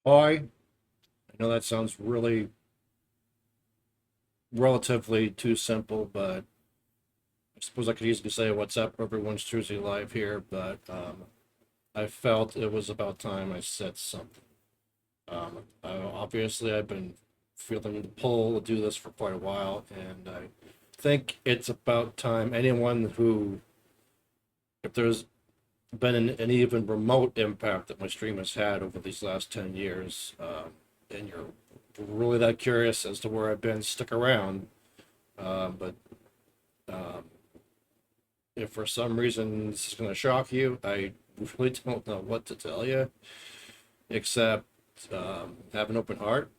I know that sounds really relatively too simple, but I suppose I could easily say what's up, everyone's Tuesday live here, but I felt it was about time I said something. Obviously, I've been feeling the pull to do this for quite a while, and I think it's about time anyone who, if there's been an even remote impact that my stream has had over these last 10 years, and you're really that curious as to where I've been, stick around. But um, if for some reason this is going to shock you, I really don't know what to tell you, except have an open heart.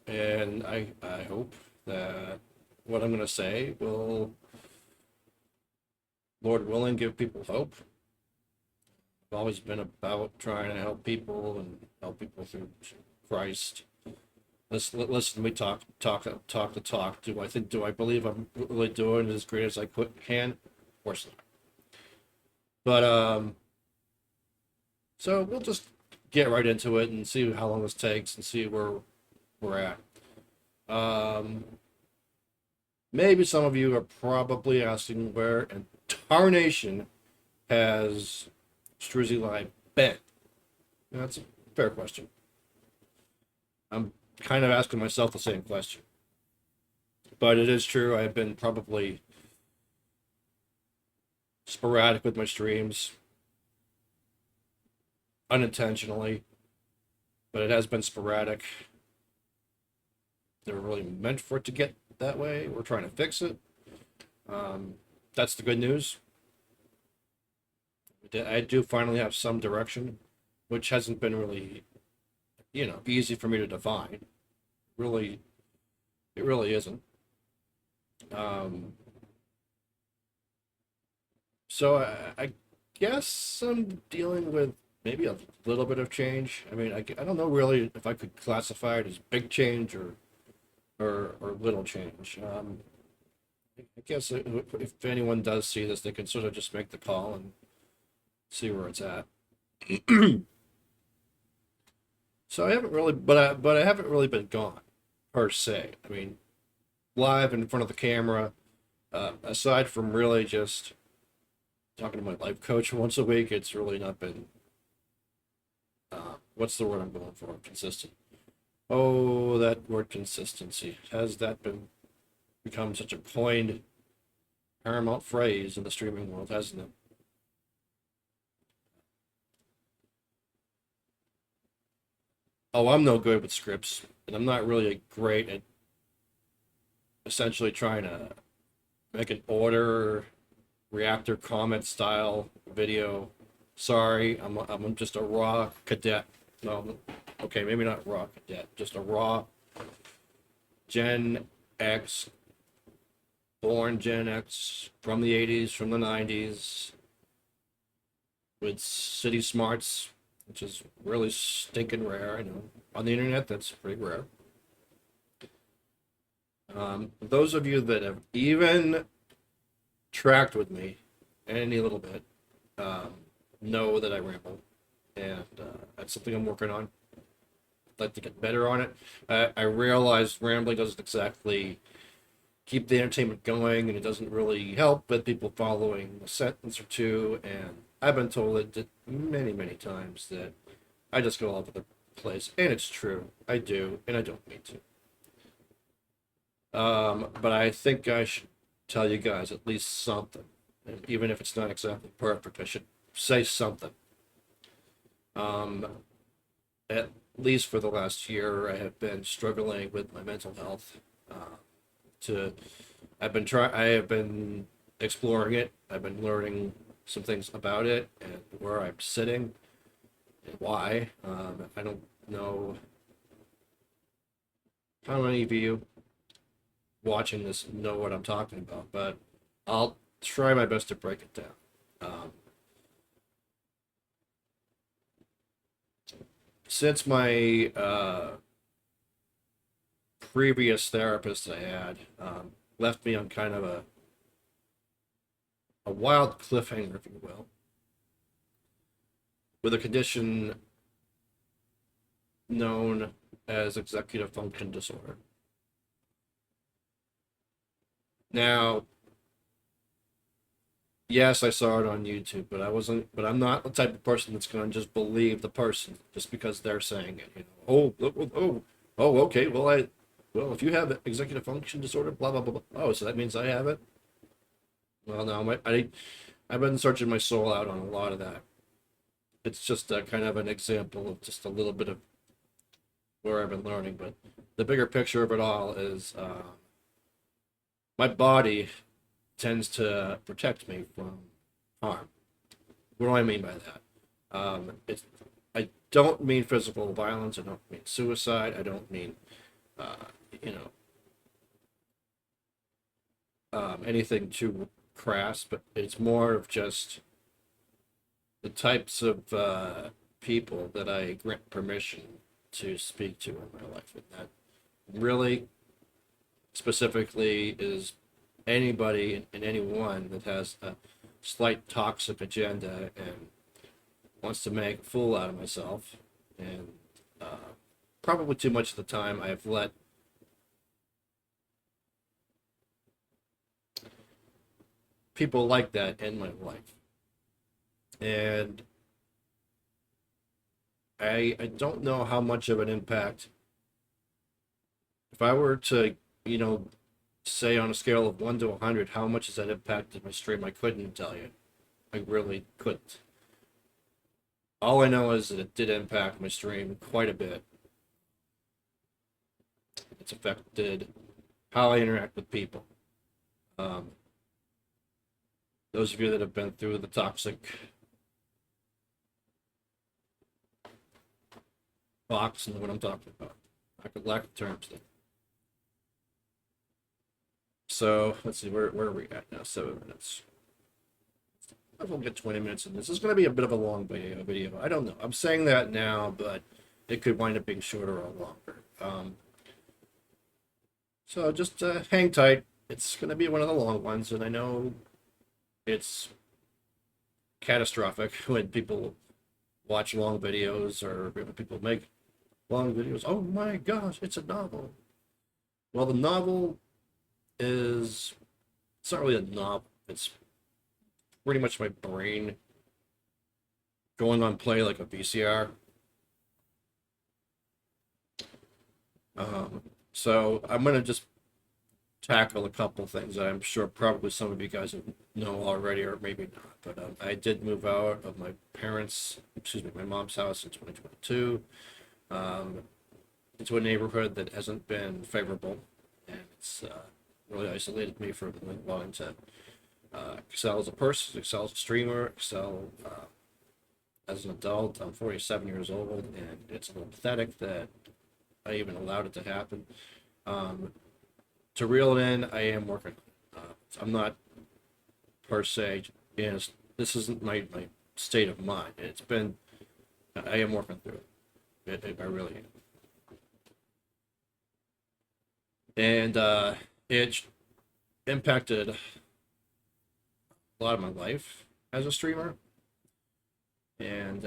And I hope that what I'm going to say will, Lord willing, give people hope. I've always been about trying to help people and help people through Christ. Listen to me talk the talk. Do I believe I'm really doing as great as I can? Of course not. But so we'll just get right into it and see how long this takes and see where we're at. Um, Maybe some of you are probably asking where in tarnation has Struzzi Live been? That's a fair question. I'm kind of asking myself the same question. But it is true, I've been probably sporadic with my streams, unintentionally, but it has been sporadic. They were really meant for it to get that way. We're trying to fix it. Um, that's the good news. I do finally have some direction, which hasn't been really, easy for me to define. Really, it really isn't. Um, so I guess I'm dealing with maybe a little bit of change. I mean, I don't know really if I could classify it as big change or little change. I guess if anyone does see this, they can sort of just make the call and see where it's at. So I haven't really, but I haven't really been gone per se. I mean, live in front of the camera, aside from really just talking to my life coach once a week, it's really not been. What's the word I'm going for? Consistent. Oh, that word consistency. Has that been become such a coined paramount phrase in the streaming world, hasn't it? Oh, I'm no good with scripts, and I'm not really great at essentially trying to make an order reactor comment style video. Sorry, I'm just a raw cadet. No, okay, maybe not raw cadet, just a raw Gen X, born Gen X from the 80s, from the 90s, with city smarts, which is really stinking rare. I know on the internet that's pretty rare. Those of you that have even tracked with me any little bit um, know that I ramble, and that's something I'm working on. I'd like to get better on it. I realize rambling doesn't exactly keep the entertainment going, and it doesn't really help with people following a sentence or two. And I've been told it many, many times that I just go all over the place, and it's true. I do, and I don't mean to. But I think I should tell you guys at least something, and even if it's not exactly perfect. I should say something. Um, at least for the last year, I have been struggling with my mental health. Uh, to I have been exploring it. I've been learning some things about it and where I'm sitting and why. I don't know how many of you watching this know what I'm talking about, but I'll try my best to break it down. Since my previous therapist I had left me on kind of a wild cliffhanger, if you will, with a condition known as executive function disorder. Now, yes, I saw it on YouTube, but I wasn't. But I'm not the type of person that's going to just believe the person just because they're saying it. Oh, okay. Well, if you have executive function disorder, blah blah blah blah. Oh, so that means I have it. Well, no, I've been searching my soul out on a lot of that. It's just a kind of an example of just a little bit of where I've been learning, but the bigger picture of it all is my body tends to protect me from harm. What do I mean by that? It's I don't mean physical violence. I don't mean suicide. I don't mean uh, you know anything too crass. But it's more of just the types of people that I grant permission to speak to in my life, and that really specifically is anybody and anyone that has a slight toxic agenda and wants to make a fool out of myself. And probably too much of the time I've let people like that in my life. And I don't know how much of an impact, if I were to, you know, say on a scale of 1 to 100, how much has that impacted my stream? I couldn't tell you. I really couldn't. All I know is that it did impact my stream quite a bit. It's affected how I interact with people. Um, those of you that have been through the toxic box know what I'm talking about. I could lack of terms there. So let's see, where are we at now? 7 minutes. I will get 20 minutes in this. This is going to be a bit of a long video. I don't know. I'm saying that now, but it could wind up being shorter or longer. So just hang tight. It's going to be one of the long ones, and I know it's catastrophic when people watch long videos or when people make long videos. Oh my gosh, it's a novel. Well, the novel is, it's not really a novel. It's pretty much my brain going on play like a VCR. So I'm gonna just tackle a couple things that I'm sure probably some of you guys know already, or maybe not. But I did move out of my my mom's house in 2022, into a neighborhood that hasn't been favorable, and it's really isolated me from wanting to excel as a person, excel as a streamer, excel as an adult. I'm 47 years old, and it's a little pathetic that I even allowed it to happen. Um, to reel it in, I am working. I'm not per se, this isn't my state of mind. It's been, I am working through it. I really am. And it impacted a lot of my life as a streamer. And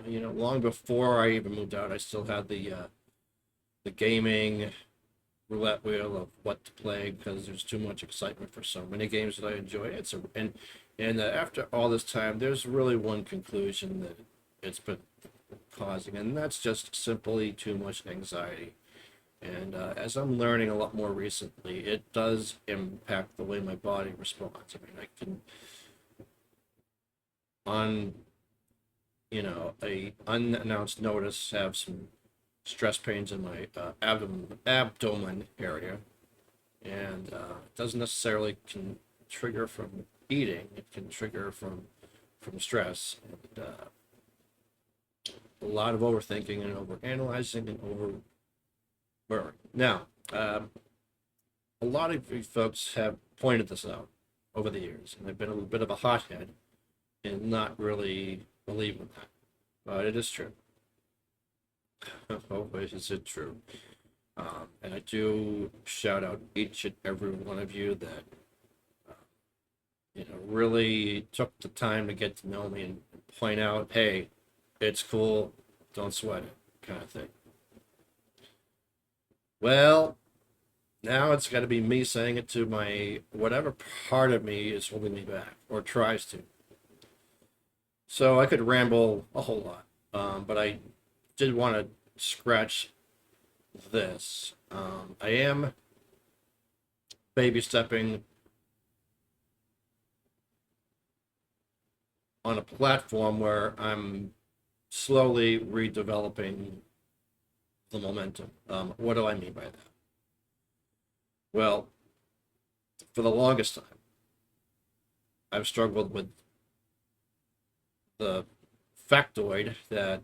you know, long before I even moved out, I still had the gaming roulette wheel of what to play because there's too much excitement for so many games that I enjoy. And after all this time, there's really one conclusion that it's been causing, and that's just simply too much anxiety. And as I'm learning a lot more recently, it does impact the way my body responds. I mean, I can, on, you know, a unannounced notice, have some stress pains in my abdomen area, and it doesn't necessarily can trigger from eating. It can trigger from stress, and a lot of overthinking and overanalyzing and over worrying. Now, a lot of you folks have pointed this out over the years, and I've been a little bit of a hothead and not really believing that, but it is true. Always is it true. And I do shout out each and every one of you that really took the time to get to know me and point out, hey, it's cool, don't sweat it, kind of thing. Well, now it's got to be me saying it to my whatever part of me is holding me back or tries to. So I could ramble a whole lot, but I did want to scratch this. I am baby stepping on a platform where I'm slowly redeveloping the momentum. What do I mean by that? Well, for the longest time, I've struggled with the factoid that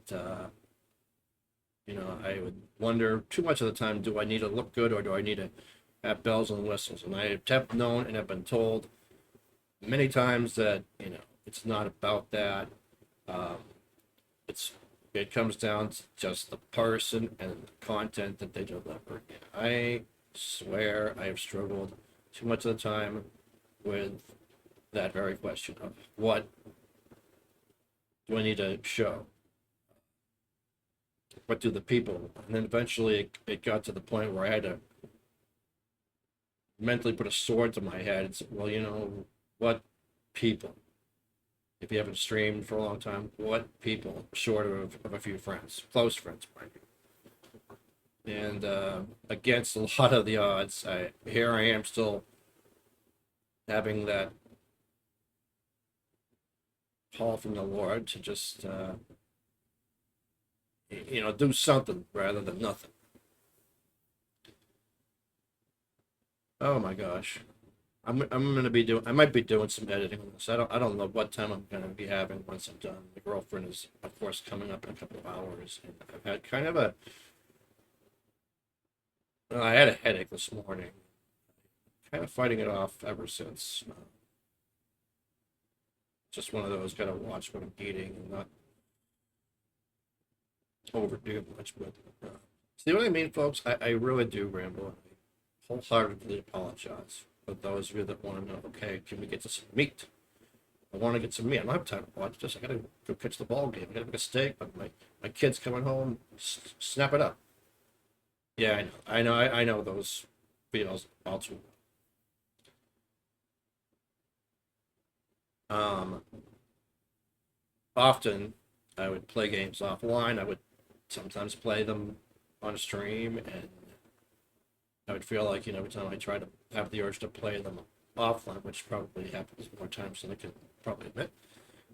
I would wonder too much of the time, do I need to look good or do I need to have bells and whistles? And I have known and have been told many times that it's not about that. Um, it's it comes down to just the person and the content that they deliver. And I swear I have struggled too much of the time with that very question of what do I need to show? What do the people? And then eventually it got to the point where I had to mentally put a sword to my head and say, well, what people? If you haven't streamed for a long time, what people, short of a few friends, close friends, mind you. And against a lot of the odds, here I am still having that call from the Lord to just, do something rather than nothing. Oh my gosh. I'm gonna be doing. I might be doing some editing on this. I don't know what time I'm gonna be having once I'm done. The girlfriend is, of course, coming up in a couple of hours, and I've had kind of a. Well, I had a headache this morning. Kind of fighting it off ever since. Just one of those. Gotta watch what I'm eating and not overdo much. But see what I mean, folks? I really do ramble. I wholeheartedly apologize. But those of you that want to know, okay, can we get to some meat? I want to get some meat. I don't have time to watch this. I gotta go catch the ball game. I gotta make a steak. But my kid's coming home. Snap it up. Yeah, I know those feels all too well. Often I would play games offline. I would sometimes play them on stream, and I would feel like every time I try to have the urge to play them offline, which probably happens more times than I can probably admit,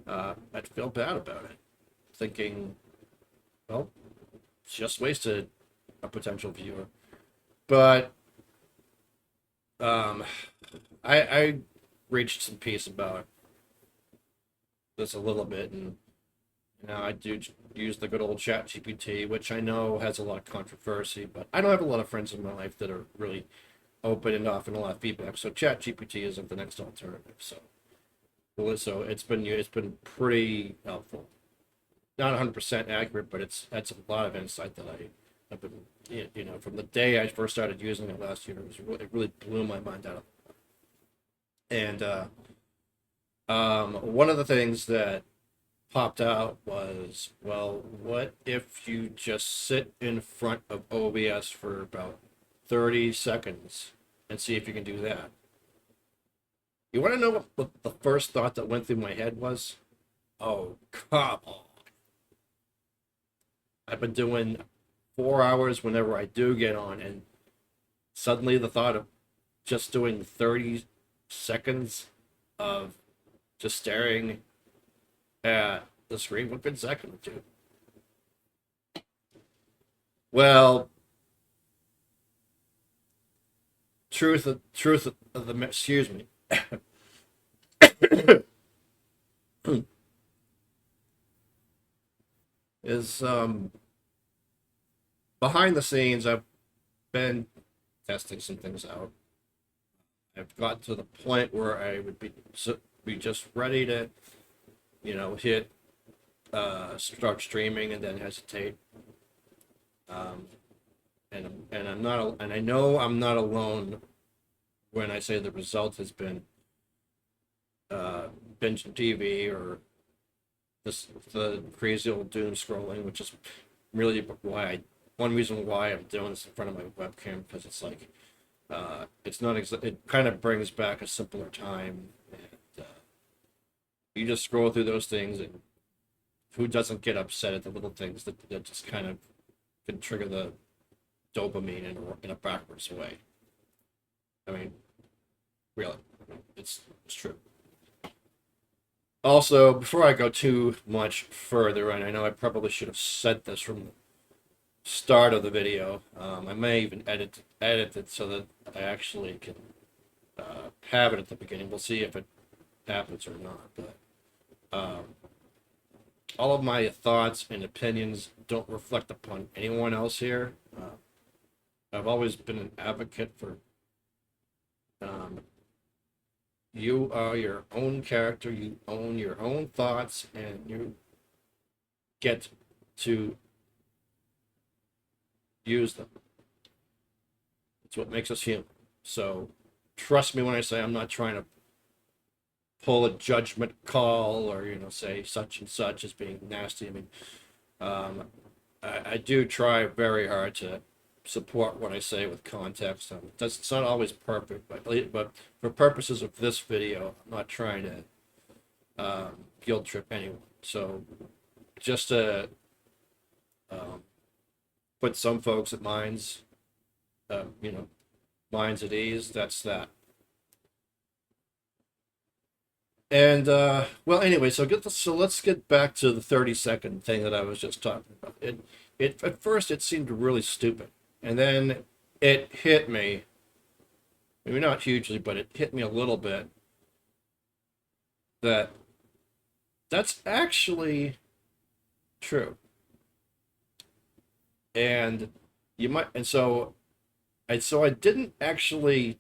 I'd feel bad about it, thinking, well, just wasted a potential viewer. But um, I reached some peace about this a little bit, and I do use the good old Chat GPT, which I know has a lot of controversy, but I don't have a lot of friends in my life that are really open and offering a lot of feedback. So Chat GPT isn't the next alternative. So it's been pretty helpful. Not 100% accurate, but it's a lot of insight that I've been from the day I first started using it last year. It really blew my mind out. And one of the things that popped out was, well, what if you just sit in front of OBS for about 30 seconds and see if you can do that? You want to know what the first thought that went through my head was? Oh, come on. I've been doing 4 hours whenever I do get on, and suddenly the thought of just doing 30 seconds of just staring at the screen, what good second or two? Well, truth of the excuse me. Is behind the scenes I've been testing some things out. I've got to the point where I would be just ready to hit start streaming and then hesitate. Um, and I'm not and I know I'm not alone when I say the result has been binging TV or the crazy old doom scrolling, which is really one reason why I'm doing this in front of my webcam, because it's like it's not it kind of brings back a simpler time, and you just scroll through those things, and who doesn't get upset at the little things that just kind of can trigger the dopamine in a backwards way. I mean, really, it's true. Also, before I go too much further, and I know I probably should have said this from the start of the video, I may even edit it so that I actually can have it at the beginning. We'll see if it happens or not. But all of my thoughts and opinions don't reflect upon anyone else here. I've always been an advocate for um, you are your own character, you own your own thoughts, and you get to use them. It's what makes us human. So trust me when I say I'm not trying to pull a judgment call or say such and such as being nasty. I mean, I do try very hard to support what I say with context. It's not always perfect, but for purposes of this video, I'm not trying to guilt trip anyone. So just to put some folks at minds at ease, that's that. And well, anyway, so let's get back to the 30-second thing that I was just talking about. It at first it seemed really stupid, and then it hit me. Maybe not hugely, but it hit me a little bit that that's actually true. And I didn't actually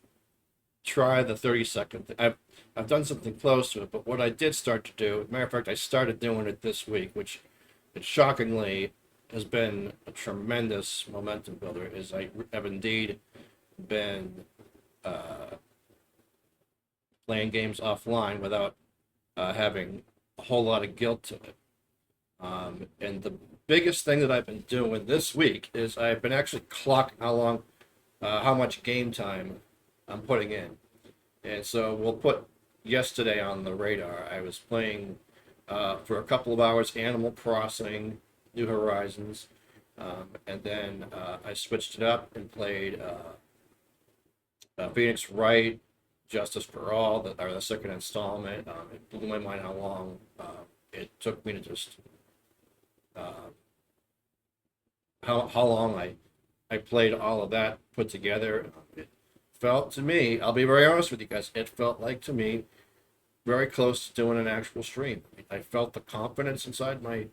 try the 30-second thing. I've done something close to it, but what I did start to do, matter of fact, I started doing it this week, which it shockingly has been a tremendous momentum builder, is I have indeed been playing games offline without having a whole lot of guilt to it. And the biggest thing that I've been doing this week is I've been actually clocking how much game time I'm putting in. And so we'll put yesterday on the radar. I was playing for a couple of hours Animal Crossing, New Horizons, and then I switched it up and played Phoenix Wright, Justice for All, the second installment. It blew my mind how long it took me to just how long I played all of that put together. It felt to me, I'll be very honest with you guys, it felt like to me very close to doing an actual stream. I felt the confidence inside my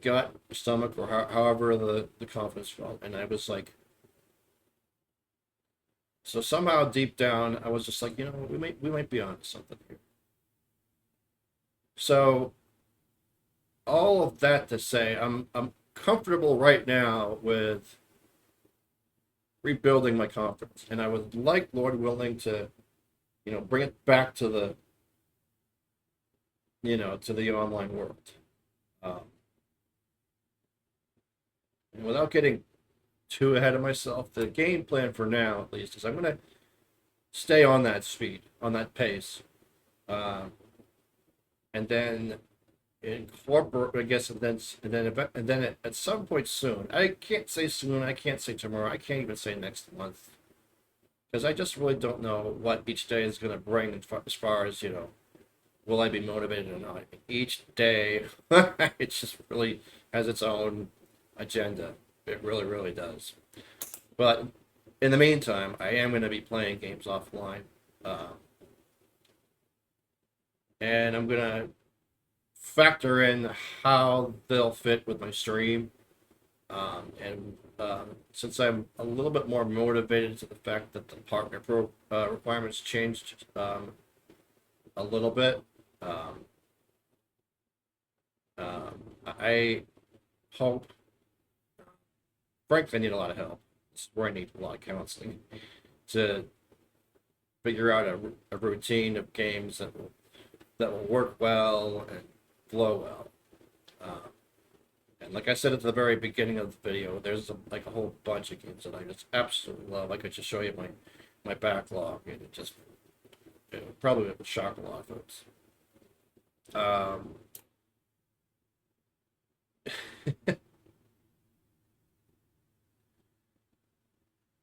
gut, stomach, or however the confidence felt, and I was like, so somehow deep down I was just like, we might be onto something here. So all of that to say, I'm comfortable right now with rebuilding my confidence, and I would like, Lord willing, to bring it back to the online world. And without getting too ahead of myself, the game plan for now, at least, is I'm going to stay on that speed, on that pace, and then incorporate, I guess, and then at some point soon. I can't say soon. I can't say tomorrow. I can't even say next month, because I just really don't know what each day is going to bring as far as will I be motivated or not. Each day, it just really has its own agenda. It really, really does. But in the meantime, I am going to be playing games offline, and I'm going to factor in how they'll fit with my stream. And since I'm a little bit more motivated to the fact that the partner requirements changed a little bit, I hope, frankly, I need a lot of help. This is where I need a lot of counseling to figure out a routine of games that will work well and flow well. Uh, and like I said at the very beginning of the video, there's like a whole bunch of games that I just absolutely love. I could just show you my backlog, and it probably would shock a lot of folks. Um,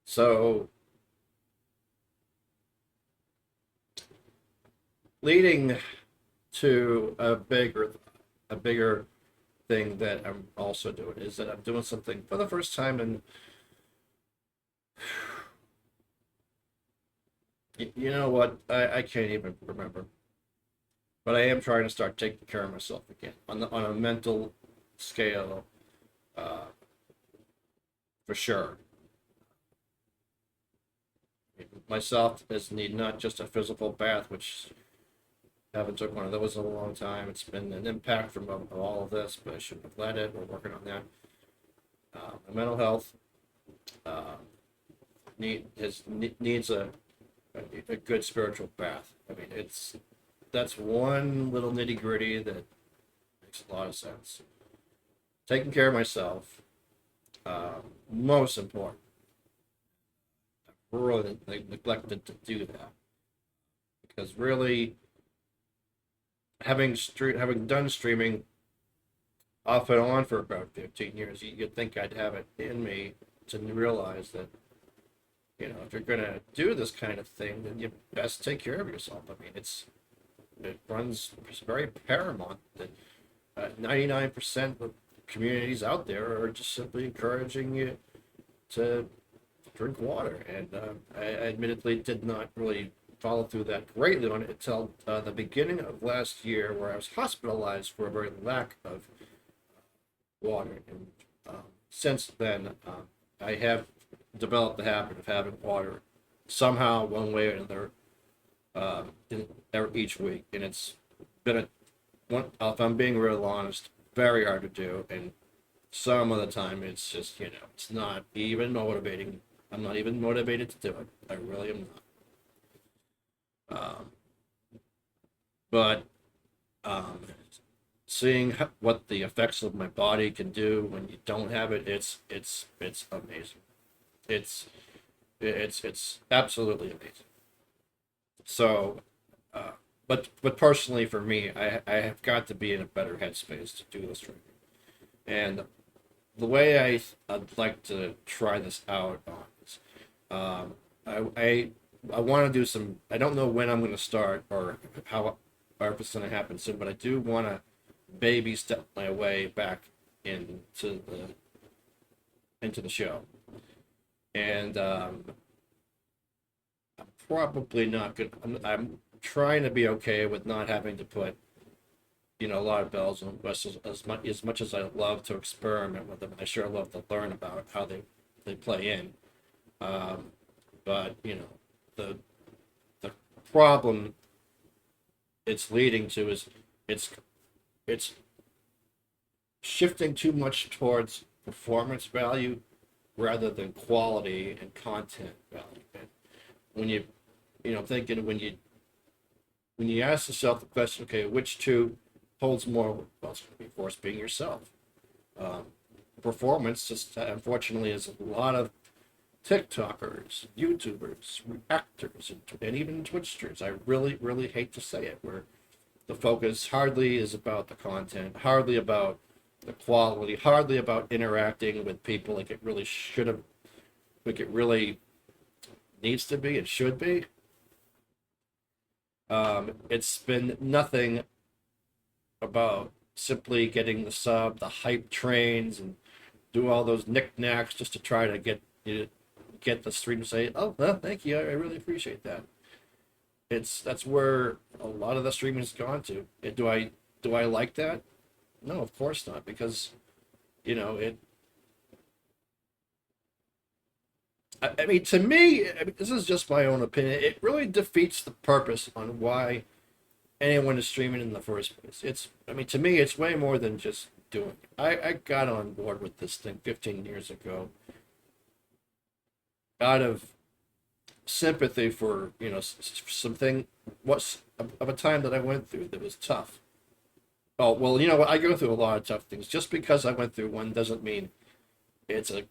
so leading to a bigger thing that I'm also doing is that I'm doing something for the first time, and you know what? I can't even remember, but I am trying to start taking care of myself again on a mental scale, uh, for sure. Myself is need not just a physical bath, which I haven't took one of those in a long time. It's been an impact from all of this, but I shouldn't have let it. We're working on that. My mental health uh, needs a good spiritual bath. I mean, that's one little nitty gritty that makes a lot of sense. Taking care of myself, most important. I've really neglected to do that because really, having done streaming off and on for about 15 years, you'd think I'd have it in me to realize that, if you're gonna do this kind of thing, then you best take care of yourself. I mean, it's very paramount that 99% of communities out there are just simply encouraging you to drink water, and I admittedly did not really follow through that greatly on it until the beginning of last year, where I was hospitalized for a very lack of water, and since then I have developed the habit of having water somehow, one way or another, each week, and it's been if I'm being real honest, very hard to do, and some of the time it's just it's not even motivating. I'm not even motivated to do it. I really am not. But seeing what the effects of my body can do when you don't have it, it's amazing. It's it's absolutely amazing. So, but personally for me, I have got to be in a better headspace to do this training. And the way I'd like to try this out on is, I want to do some. I don't know when I'm going to start or if it's going to happen soon, but I do want to baby step my way back into the show, and I'm probably not good. I'm trying to be okay with not having to put a lot of bells and whistles, as much as I love to experiment with them. I sure love to learn about how they play in. Um, but the the problem it's leading to is it's it's shifting too much towards performance value rather than quality and content value. And when thinking when you ask yourself the question, okay, which two holds more? Well, it's going to be, of course, being yourself. Um, Performance just unfortunately is a lot of TikTokers, YouTubers, actors, and even Twitchers. I really, really hate to say it, where the focus hardly is about the content, hardly about the quality, hardly about interacting with people like it really should have, like it really needs to be and should be. It's been nothing about simply getting the sub, the hype trains, and do all those knickknacks just to try to get the stream to say, "Oh, well, thank you, I really appreciate that." That's where a lot of the streaming has gone to. Do I like that? No, of course not, because it. I mean, to me, this is just my own opinion. It really defeats the purpose on why anyone is streaming in the first place. I mean, to me, it's way more than just doing it. I got on board with this thing 15 years ago out of sympathy for, you know, something what's of a time that I went through that was tough. Oh, well, you know what? I go through a lot of tough things. Just because I went through one doesn't mean it's a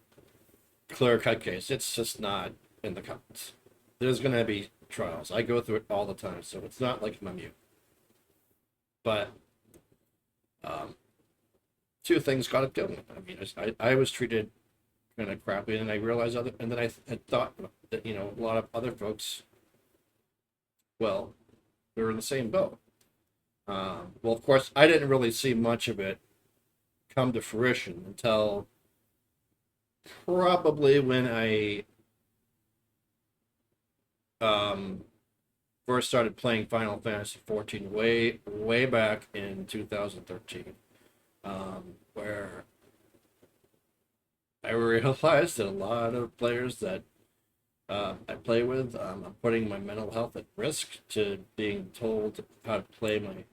clear cut case. It's just not in the comments. There's going to be trials. I go through it all the time, so it's not like I'm immune. But um, two things got to go. I mean, I was treated kind of crappy, and I realized and then I had thought that, you know, a lot of other folks, well, they were in the same boat. Well, of course, I didn't really see much of it come to fruition until probably when I um, first started playing Final Fantasy 14 way back in 2013, where I realized that a lot of players that I play with, I'm putting my mental health at risk to being told how to play my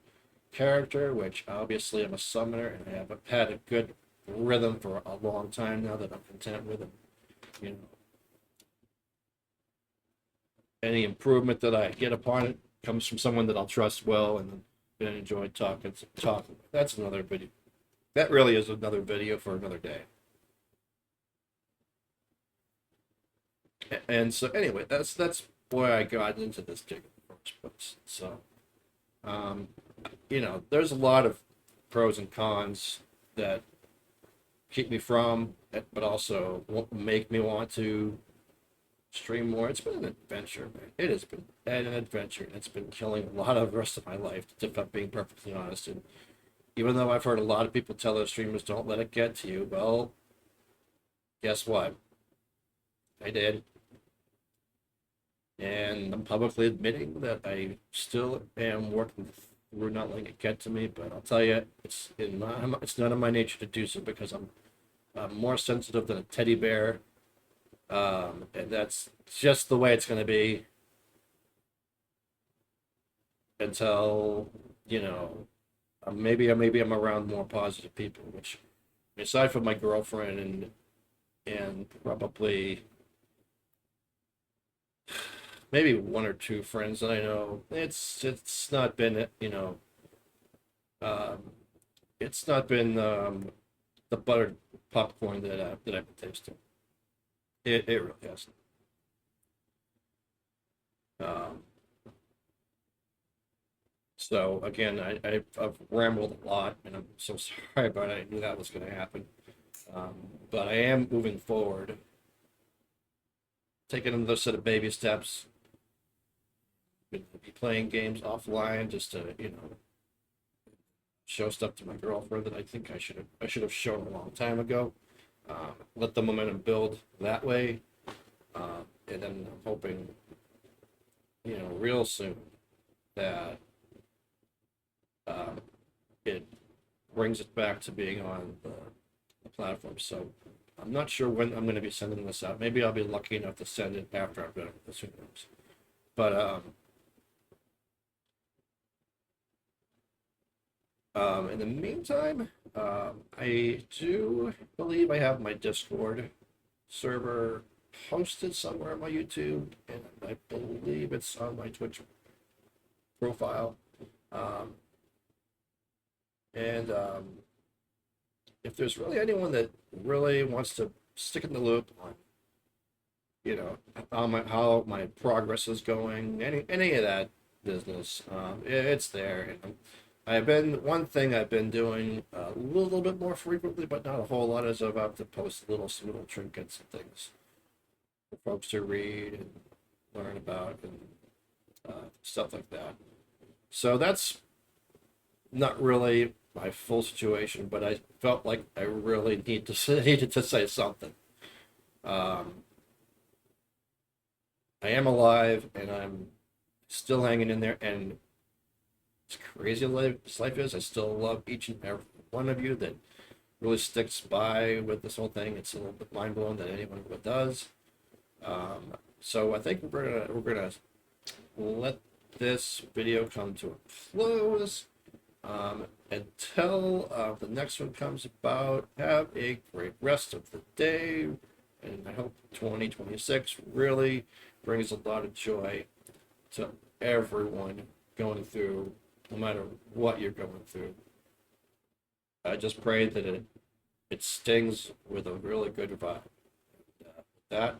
character, which obviously I'm a summoner and I have had a good rhythm for a long time now that I'm content with. And, you know, any improvement that I get upon it comes from someone that I'll trust well and enjoy talking. That's another video. That really is another video for another day. And so anyway, that's why I got into this gig in the first place. So you know, there's a lot of pros and cons that keep me from it, but also make me want to stream more. It's been an adventure, man. It has been an adventure. It's been killing a lot of the rest of my life, if I'm being perfectly honest. And even though I've heard a lot of people tell their streamers don't let it get to you, well, guess what? I did. And I'm publicly admitting that I still am working through not letting it get to me. But I'll tell you, it's none of my nature to do so because I'm more sensitive than a teddy bear, and that's just the way it's going to be until, you know, maybe I'm around more positive people. Which, aside from my girlfriend and probably maybe one or two friends that I know, it's not been, you know, um, it's not been the buttered popcorn that I've been tasting. It really hasn't. Um, so again, I've rambled a lot, and I'm so sorry about it. I knew that was going to happen, um, but I am moving forward, taking another set of baby steps. Be playing games offline just to, you know, show stuff to my girlfriend that I think I should have shown a long time ago. Let the momentum build that way, and then I'm hoping, you know, real soon that um, it brings it back to being on the platform. So I'm not sure when I'm going to be sending this out. Maybe I'll be lucky enough to send it after I've done this. Who knows? But in the meantime, I do believe I have my Discord server posted somewhere on my YouTube, and I believe it's on my Twitch profile. Um, and if there's really anyone that really wants to stick in the loop on, you know, how my progress is going, any of that business, it's there. And I've been one thing I've been doing a little bit more frequently, but not a whole lot, is I'm about to post little trinkets and things for folks to read and learn about and stuff like that. So that's not really my full situation, but I felt like I really needed to say something. Um, I am alive and I'm still hanging in there, and as crazy as life is, I still love each and every one of you that really sticks by with this whole thing. It's a little bit mind blowing that anyone really does. So I think we're gonna let this video come to a close. Until the next one comes about, have a great rest of the day, and I hope 2026 really brings a lot of joy to everyone going through, no matter what you're going through. I just pray that it stings with a really good vibe. With that,